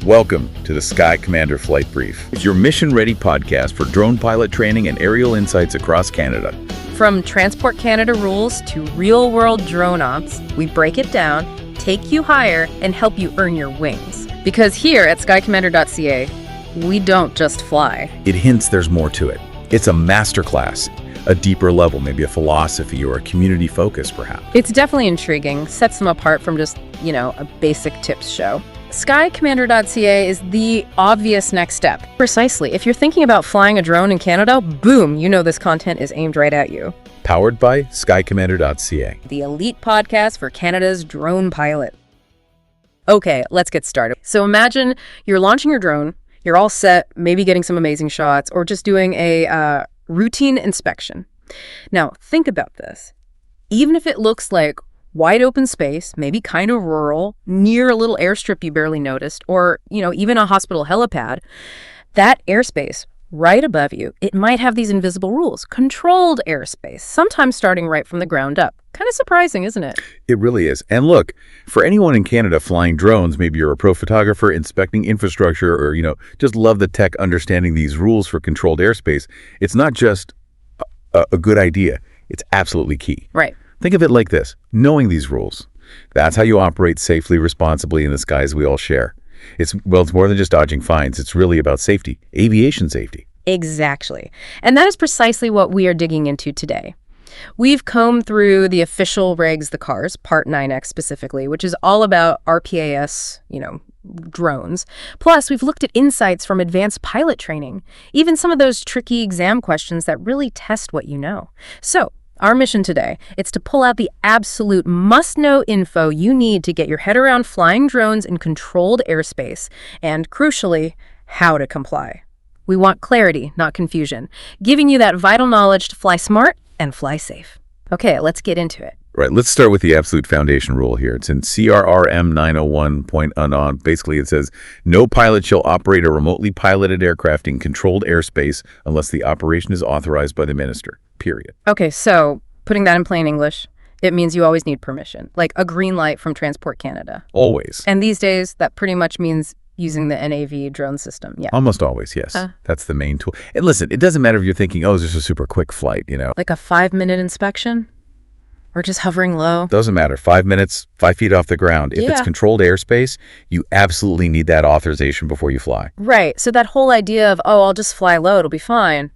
Welcome to the Sky Commander Flight Brief. It's your mission-ready podcast for drone pilot training and aerial insights across Canada. From Transport Canada rules to real-world drone ops, we break it down, take you higher, and help you earn your wings. Because here at skycommander.ca, we don't just fly. It hints there's more to it. It's a masterclass, a deeper level, maybe a philosophy or a community focus, perhaps. It's definitely intriguing, sets them apart from just, a basic tips show. Skycommander.ca is the obvious next step. Precisely. If you're thinking about flying a drone in Canada, boom, this content is aimed right at you. Powered by skycommander.ca. The elite podcast for Canada's drone pilot. Okay, let's get started. So imagine you're launching your drone, you're all set, maybe getting some amazing shots, or just doing a routine inspection. Now, think about this. Even if it looks like wide open space, maybe kind of rural, near a little airstrip you barely noticed, or, even a hospital helipad, that airspace right above you, it might have these invisible rules. Controlled airspace, sometimes starting right from the ground up. Kind of surprising, isn't it? It really is. And look, for anyone in Canada flying drones, maybe you're a pro photographer inspecting infrastructure or, just love the tech understanding these rules for controlled airspace, it's not just a good idea. It's absolutely key. Right. Think of it like this. Knowing these rules, that's how you operate safely, responsibly in the skies we all share. It's more than just dodging fines. It's really about safety, aviation safety. Exactly. And that is precisely what we are digging into today. We've combed through the official regs, the CARS, Part 9X specifically, which is all about RPAS, drones. Plus, we've looked at insights from advanced pilot training, even some of those tricky exam questions that really test what you know. So, our mission today, it's to pull out the absolute must-know info you need to get your head around flying drones in controlled airspace, and crucially, how to comply. We want clarity, not confusion, giving you that vital knowledge to fly smart and fly safe. Okay, let's get into it. Right, let's start with the absolute foundation rule here. It's in CRRM 901.on. Basically, it says, no pilot shall operate a remotely piloted aircraft in controlled airspace unless the operation is authorized by the minister, period. Okay, so putting that in plain English, it means you always need permission, like a green light from Transport Canada. Always. And these days, that pretty much means using the NAV drone system, yeah. Almost always, yes. That's the main tool. And listen, it doesn't matter if you're thinking, it's just a super quick flight, Like a 5-minute inspection? Or just hovering low? Doesn't matter. 5 minutes, 5 feet off the ground. If it's controlled airspace, you absolutely need that authorization before you fly. Right. So that whole idea of, I'll just fly low, it'll be fine,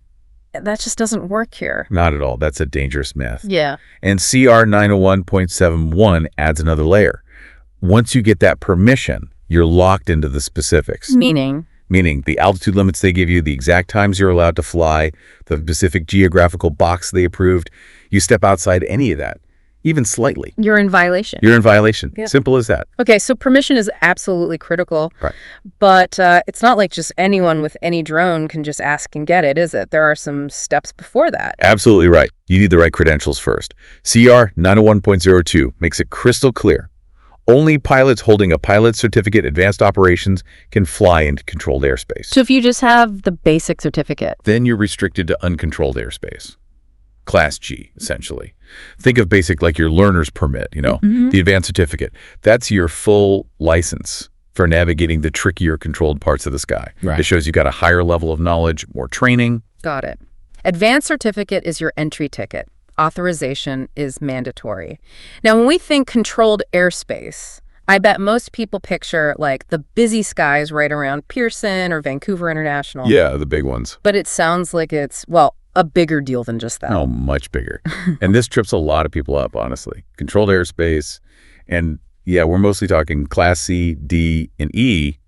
that just doesn't work here. Not at all. That's a dangerous myth. Yeah. And CR 901.71 adds another layer. Once you get that permission, you're locked into the specifics. Meaning the altitude limits they give you, the exact times you're allowed to fly, the specific geographical box they approved. You step outside any of that, even slightly, you're in violation. You're in violation. Yeah. Simple as that. Okay, so permission is absolutely critical. Right. But it's not like just anyone with any drone can just ask and get it, is it? There are some steps before that. Absolutely right. You need the right credentials first. CR 901.02 makes it crystal clear. Only pilots holding a pilot certificate advanced operations can fly in controlled airspace. So if you just have the basic certificate, then you're restricted to uncontrolled airspace. Class G, essentially. Think of basic like your learner's permit, the advanced certificate. That's your full license for navigating the trickier controlled parts of the sky. Right. It shows you got a higher level of knowledge, more training. Got it. Advanced certificate is your entry ticket. Authorization is mandatory. Now, when we think controlled airspace, I bet most people picture like the busy skies right around Pearson or Vancouver International. Yeah, the big ones. But it sounds like it's, a bigger deal than just that. Oh, much bigger. And this trips a lot of people up, honestly. Controlled airspace. And yeah, we're mostly talking Class C, D, and E.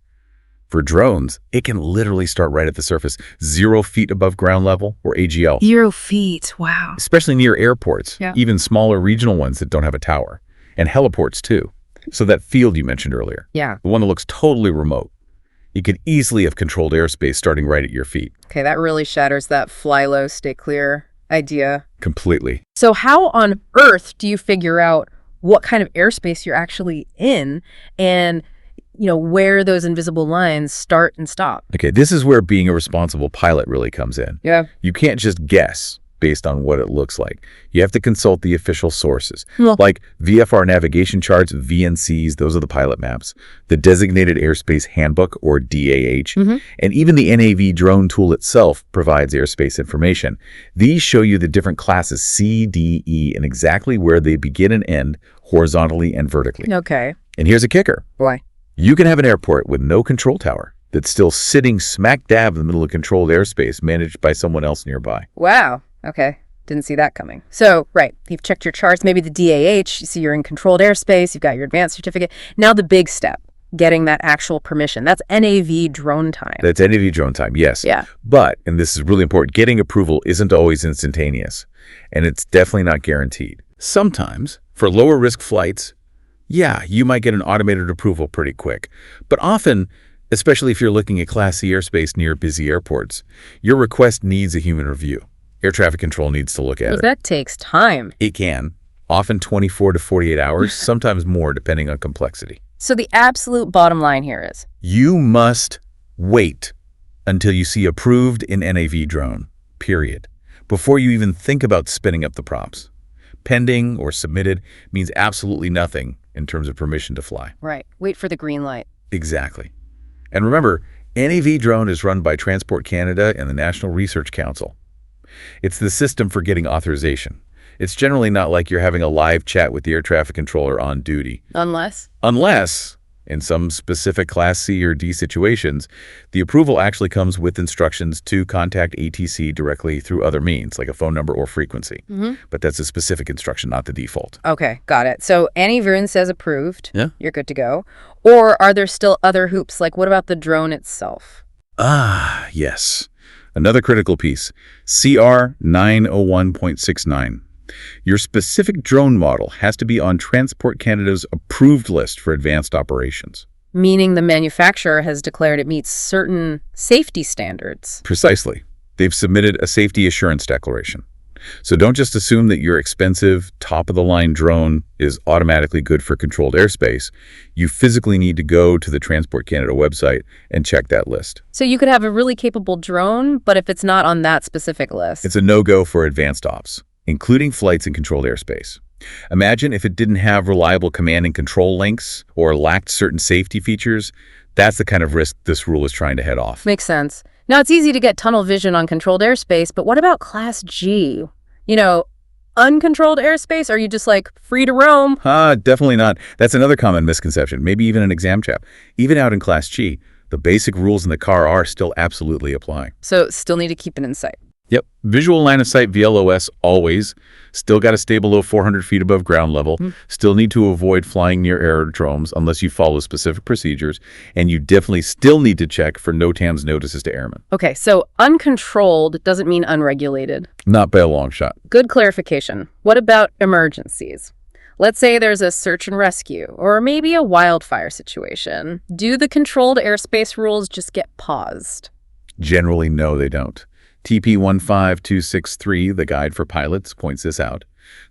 For drones, it can literally start right at the surface, 0 feet above ground level, or AGL. 0 feet, wow. Especially near airports, yeah. Even smaller regional ones that don't have a tower. And heliports, too. So that field you mentioned earlier, yeah, the one that looks totally remote, you could easily have controlled airspace starting right at your feet. Okay, that really shatters that fly low, stay clear idea. Completely. So how on earth do you figure out what kind of airspace you're actually in and, where those invisible lines start and stop? Okay, this is where being a responsible pilot really comes in. Yeah. You can't just guess. based on what it looks like. You have to consult the official sources, Well, like VFR navigation charts, VNCs, those are the pilot maps, the Designated Airspace Handbook, or DAH, and even the NAV drone tool itself provides airspace information. These show you the different classes C, D, E, and exactly where they begin and end, horizontally and vertically. okay. And here's a kicker. Boy. You can have an airport with no control tower that's still sitting smack dab in the middle of controlled airspace managed by someone else nearby. Wow. Okay. Didn't see that coming. So, right, you've checked your charts, maybe the DAH, you see you're in controlled airspace, you've got your advanced certificate. Now the big step, getting that actual permission. That's NAV drone time. That's NAV drone time, yes. Yeah. But, and this is really important, getting approval isn't always instantaneous, and it's definitely not guaranteed. Sometimes, for lower risk flights, yeah, you might get an automated approval pretty quick. But often, especially if you're looking at Class C airspace near busy airports, your request needs a human review. Air traffic control needs to look at it. That takes time. It can, often 24 to 48 hours, sometimes more depending on complexity. So the absolute bottom line here is, You must wait until you see approved in NAV drone, period, before you even think about spinning up the props. Pending or submitted means absolutely nothing in terms of permission to fly. right, wait for the green light. Exactly. And remember, NAV drone is run by Transport Canada and the National Research Council. It's the system for getting authorization. It's generally not like you're having a live chat with the air traffic controller on duty. Unless? Unless, in some specific Class C or D situations, the approval actually comes with instructions to contact ATC directly through other means, like a phone number or frequency. But that's a specific instruction, not the default. Okay, got it. So NAV drone says approved. Yeah. You're good to go. Or are there still other hoops? Like what about the drone itself? Ah, yes. Another critical piece, CR 901.69. Your specific drone model has to be on Transport Canada's approved list for advanced operations. Meaning the manufacturer has declared it meets certain safety standards. Precisely. They've submitted a safety assurance declaration. So don't just assume that your expensive, top-of-the-line drone is automatically good for controlled airspace. You physically need to go to the Transport Canada website and check that list. So you could have a really capable drone, but if it's not on that specific list. It's a no-go for advanced ops, including flights in controlled airspace. Imagine if it didn't have reliable command and control links or lacked certain safety features. That's the kind of risk this rule is trying to head off. Makes sense. Now, it's easy to get tunnel vision on controlled airspace, but what about Class G? You know, uncontrolled airspace? Are you just like free to roam? Definitely not. That's another common misconception, maybe even an exam trap. Even out in Class G, the basic rules in the car are still absolutely applying. So still need to keep it in sight. Yep. Visual line of sight VLOS always. Still got to stay below 400 feet above ground level. Still need to avoid flying near aerodromes unless you follow specific procedures. And you definitely still need to check for NOTAM's notices to airmen. Okay, so uncontrolled doesn't mean unregulated. Not by a long shot. Good clarification. What about emergencies? Let's say there's a search and rescue, or maybe a wildfire situation. Do the controlled airspace rules just get paused? Generally, no, they don't. TP 15263, the guide for pilots, points this out.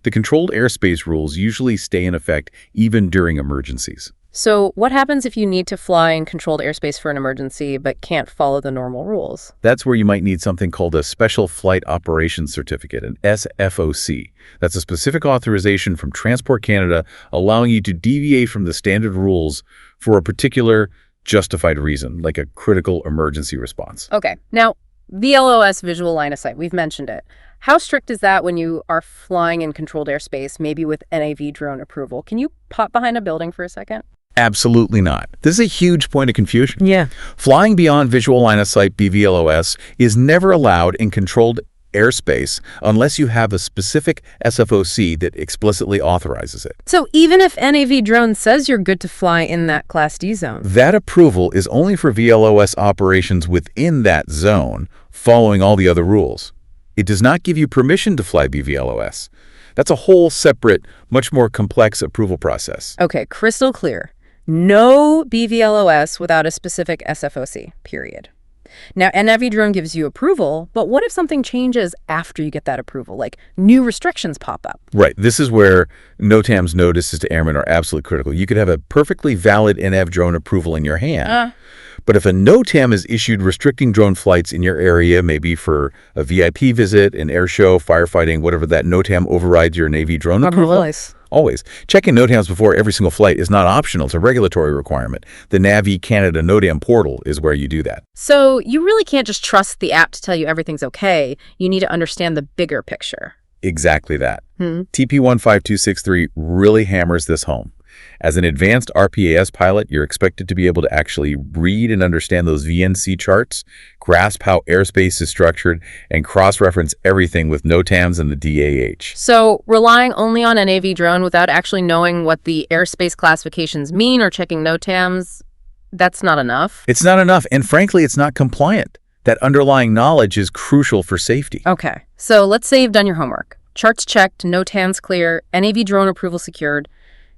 The controlled airspace rules usually stay in effect even during emergencies. So what happens if you need to fly in controlled airspace for an emergency but can't follow the normal rules? That's where you might need something called a Special Flight Operations Certificate, an SFOC. That's a specific authorization from Transport Canada allowing you to deviate from the standard rules for a particular justified reason, like a critical emergency response. Okay, now VLOS, visual line of sight, we've mentioned it. How strict is that when you are flying in controlled airspace, maybe with NAV drone approval? Can you pop behind a building for a second? Absolutely not. This is a huge point of confusion. Yeah. Flying beyond visual line of sight, BVLOS, is never allowed in controlled airspace unless you have a specific SFOC that explicitly authorizes it. So even if NAV drone says you're good to fly in that Class D zone? That approval is only for VLOS operations within that zone, following all the other rules. It does not give you permission to fly BVLOS. That's a whole separate, much more complex approval process. Okay, crystal clear. No BVLOS without a specific SFOC, period. Now, NAV drone gives you approval, but what if something changes after you get that approval, like new restrictions pop up? Right. This is where NOTAM's notices to airmen are absolutely critical. You could have a perfectly valid NAV drone approval in your hand, But if a NOTAM is issued restricting drone flights in your area, maybe for a VIP visit, an air show, firefighting, whatever, that NOTAM overrides your Navy drone approval. Always. Checking NOTAMs before every single flight is not optional. It's a regulatory requirement. The NAV CANADA NOTAM portal is where you do that. So you really can't just trust the app to tell you everything's okay. You need to understand the bigger picture. Exactly that. TP15263 really hammers this home. As an advanced RPAS pilot, you're expected to be able to actually read and understand those VNC charts, grasp how airspace is structured, and cross-reference everything with NOTAMs and the DAH. So relying only on a NAV drone without actually knowing what the airspace classifications mean or checking NOTAMs, that's not enough? It's not enough, and frankly, it's not compliant. That underlying knowledge is crucial for safety. Okay, so let's say you've done your homework. Charts checked, NOTAMs clear, NAV drone approval secured.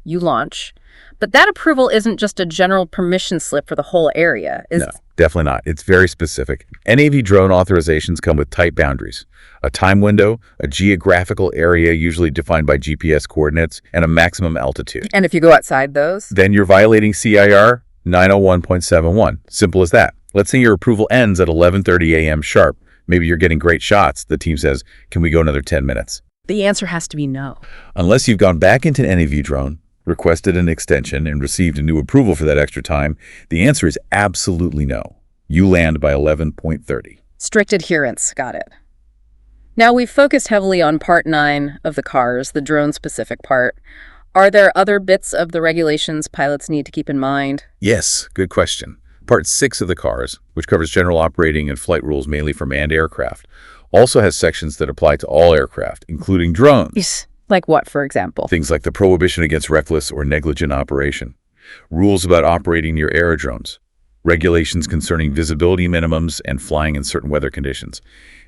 You launch. But that approval isn't just a general permission slip for the whole area. No, definitely not. It's very specific. NAV drone authorizations come with tight boundaries, a time window, a geographical area usually defined by GPS coordinates, and a maximum altitude. And if you go outside those? Then you're violating CIR 901.71. Simple as that. Let's say your approval ends at 11:30 a.m. sharp. Maybe you're getting great shots. The team says, can we go another 10 minutes? The answer has to be no. Unless you've gone back into NAV drone, requested an extension, and received a new approval for that extra time, the answer is absolutely no. You land by 11:30. Strict adherence. Got it. Now, we've focused heavily on Part 9 of the CARS, the drone-specific part. Are there other bits of the regulations pilots need to keep in mind? Yes, good question. Part 6 of the CARS, which covers general operating and flight rules mainly for manned aircraft, also has sections that apply to all aircraft, including drones. Yes. Like what, for example? Things like the prohibition against reckless or negligent operation, rules about operating near aerodromes, regulations concerning visibility minimums and flying in certain weather conditions.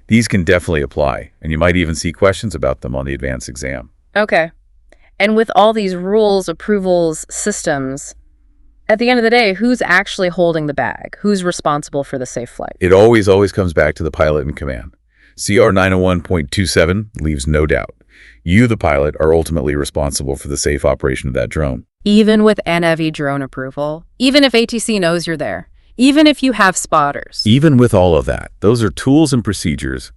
These can definitely apply, and you might even see questions about them on the advanced exam. Okay. And with all these rules, approvals, systems, at the end of the day, who's actually holding the bag? Who's responsible for the safe flight? It always comes back to the pilot in command. CR 901.27 leaves no doubt. You, the pilot, are ultimately responsible for the safe operation of that drone. Even with NAV drone approval? Even if ATC knows you're there? Even if you have spotters? Even with all of that, those are tools and procedures,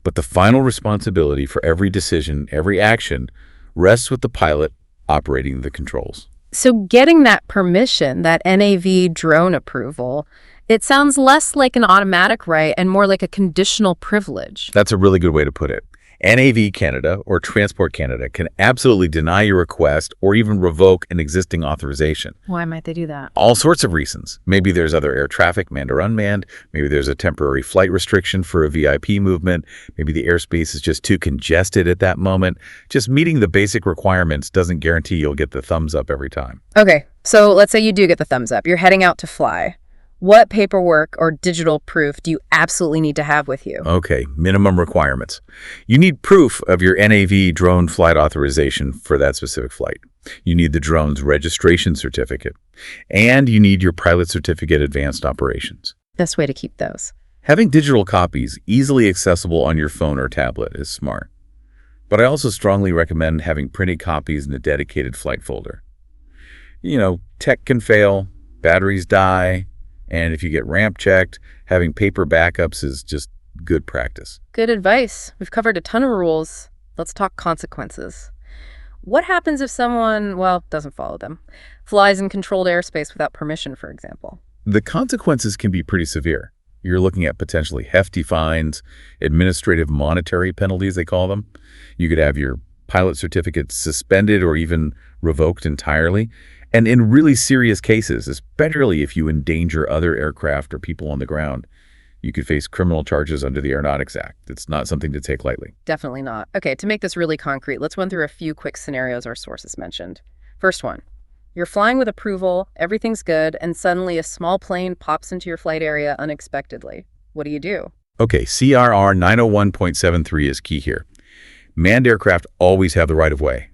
but the final responsibility for every decision, every action, rests with the pilot operating the controls. So getting that permission, that NAV drone approval, it sounds less like an automatic right and more like a conditional privilege. That's a really good way to put it. NAV Canada or Transport Canada can absolutely deny your request or even revoke an existing authorization. Why might they do that? All sorts of reasons. Maybe there's other air traffic, manned or unmanned. Maybe there's a temporary flight restriction for a VIP movement. Maybe the airspace is just too congested at that moment. Just meeting the basic requirements doesn't guarantee you'll get the thumbs up every time. Okay, so let's say you do get the thumbs up. You're heading out to fly. What paperwork or digital proof do you absolutely need to have with you? Okay, minimum requirements. You need proof of your NAV drone flight authorization for that specific flight. You need the drone's registration certificate. And you need your pilot certificate advanced operations. Best way to keep those. Having digital copies easily accessible on your phone or tablet is smart. But I also strongly recommend having printed copies in a dedicated flight folder. You know, tech can fail, batteries die, and if you get ramp checked, having paper backups is just good practice. Good advice. We've covered a ton of rules. Let's talk consequences. What happens if someone, doesn't follow them, flies in controlled airspace without permission, for example? The consequences can be pretty severe. You're looking at potentially hefty fines, administrative monetary penalties, they call them. You could have your pilot certificate suspended or even revoked entirely. And in really serious cases, especially if you endanger other aircraft or people on the ground, you could face criminal charges under the Aeronautics Act. It's not something to take lightly. Definitely not. Okay, to make this really concrete, let's run through a few quick scenarios our sources mentioned. First one, you're flying with approval, everything's good, and suddenly a small plane pops into your flight area unexpectedly. What do you do? Okay, CRR 901.73 is key here. Manned aircraft always have the right of way.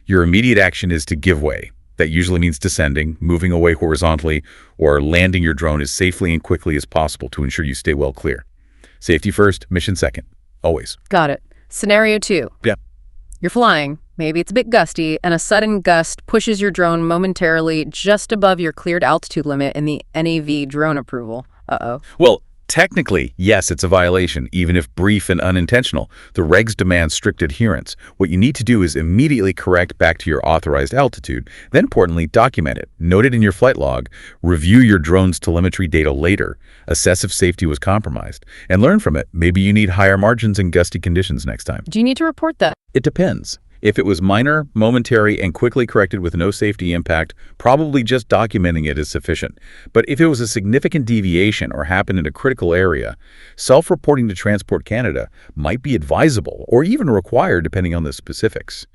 Your immediate action is to give way. That usually means descending, moving away horizontally, or landing your drone as safely and quickly as possible to ensure you stay well clear. Safety first, mission second. Always. Got it. Scenario 2. Yeah. You're flying, maybe it's a bit gusty, and a sudden gust pushes your drone momentarily just above your cleared altitude limit in the NAV drone approval. Uh-oh. Well, technically, yes, it's a violation, even if brief and unintentional. The regs demand strict adherence. What you need to do is immediately correct back to your authorized altitude, then importantly, document it, note it in your flight log, review your drone's telemetry data later, assess if safety was compromised, and learn from it. Maybe you need higher margins in gusty conditions next time. Do you need to report that? It depends. If it was minor, momentary, and quickly corrected with no safety impact, probably just documenting it is sufficient. But if it was a significant deviation or happened in a critical area, self-reporting to Transport Canada might be advisable or even required depending on the specifics.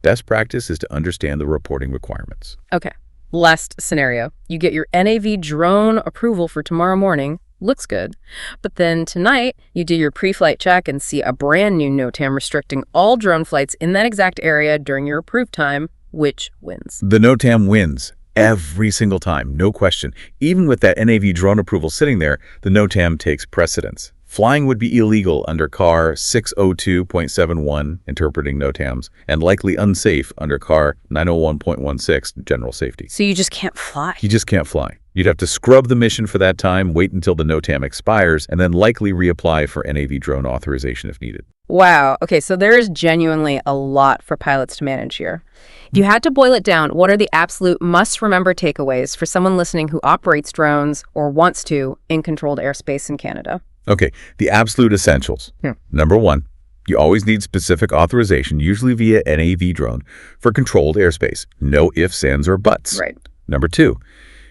Best practice is to understand the reporting requirements. Okay. Last scenario. You get your NAV drone approval for tomorrow morning. Looks good. But then tonight, you do your pre-flight check and see a brand new NOTAM restricting all drone flights in that exact area during your approved time. Which wins? The NOTAM wins every single time, no question. Even with that NAV drone approval sitting there, the NOTAM takes precedence. Flying would be illegal under CAR 602.71, interpreting NOTAMs, and likely unsafe under CAR 901.16, general safety. So you just can't fly? You just can't fly. You'd have to scrub the mission for that time, wait until the NOTAM expires, and then likely reapply for NAV drone authorization if needed. Wow. Okay, so there is genuinely a lot for pilots to manage here. If you had to boil it down, what are the absolute must-remember takeaways for someone listening who operates drones or wants to in controlled airspace in Canada? Okay, the absolute essentials. Number one, you always need specific authorization, usually via NAV drone, for controlled airspace. No ifs, ands, or buts. Right. Number two,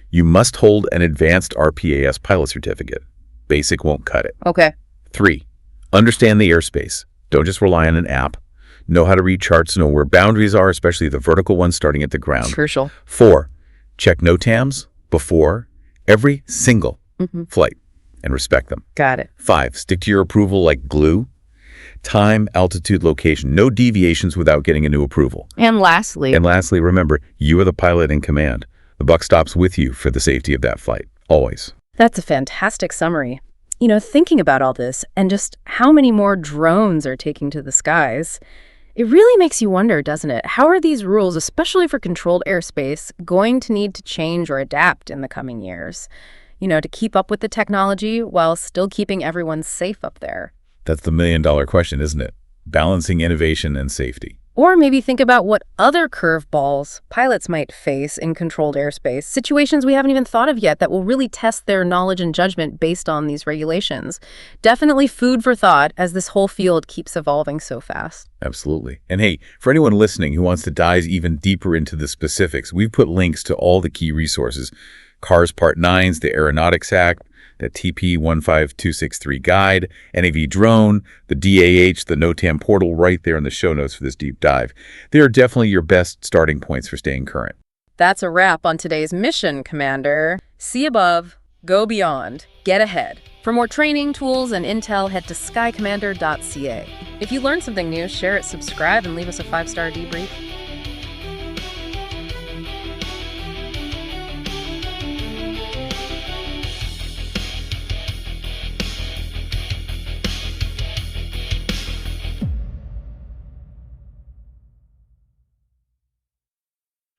you must hold an Advanced RPAS pilot certificate. Basic won't cut it. Okay. 3, understand the airspace. Don't just rely on an app. Know how to read charts, know where boundaries are, especially the vertical ones starting at the ground. Crucial. 4, check NOTAMs before every single flight and respect them. Got it. 5, stick to your approval like glue. Time, altitude, location. No deviations without getting a new approval. And lastly, remember, you are the pilot in command. The buck stops with you for the safety of that flight, always. that's a fantastic summary. You know, thinking about all this and just how many more drones are taking to the skies, it really makes you wonder, doesn't it? How are these rules, especially for controlled airspace, going to need to change or adapt in the coming years? You know, to keep up with the technology while still keeping everyone safe up there. That's the million-dollar question, isn't it? Balancing innovation and safety. Or maybe think about what other curveballs pilots might face in controlled airspace, situations we haven't even thought of yet that will really test their knowledge and judgment based on these regulations. Definitely food for thought as this whole field keeps evolving so fast. Absolutely. And hey, for anyone listening who wants to dive even deeper into the specifics, we've put links to all the key resources. CARS Part 9's the Aeronautics Act, the TP 15263 guide, NAV drone, the DAH, the NOTAM portal right there in the show notes for this deep dive. They are definitely your best starting points for staying current. That's a wrap on today's mission, Commander. See above, go beyond, get ahead. For more training, tools, and intel, head to skycommander.ca. If you learned something new, share it, subscribe, and leave us a 5-star debrief.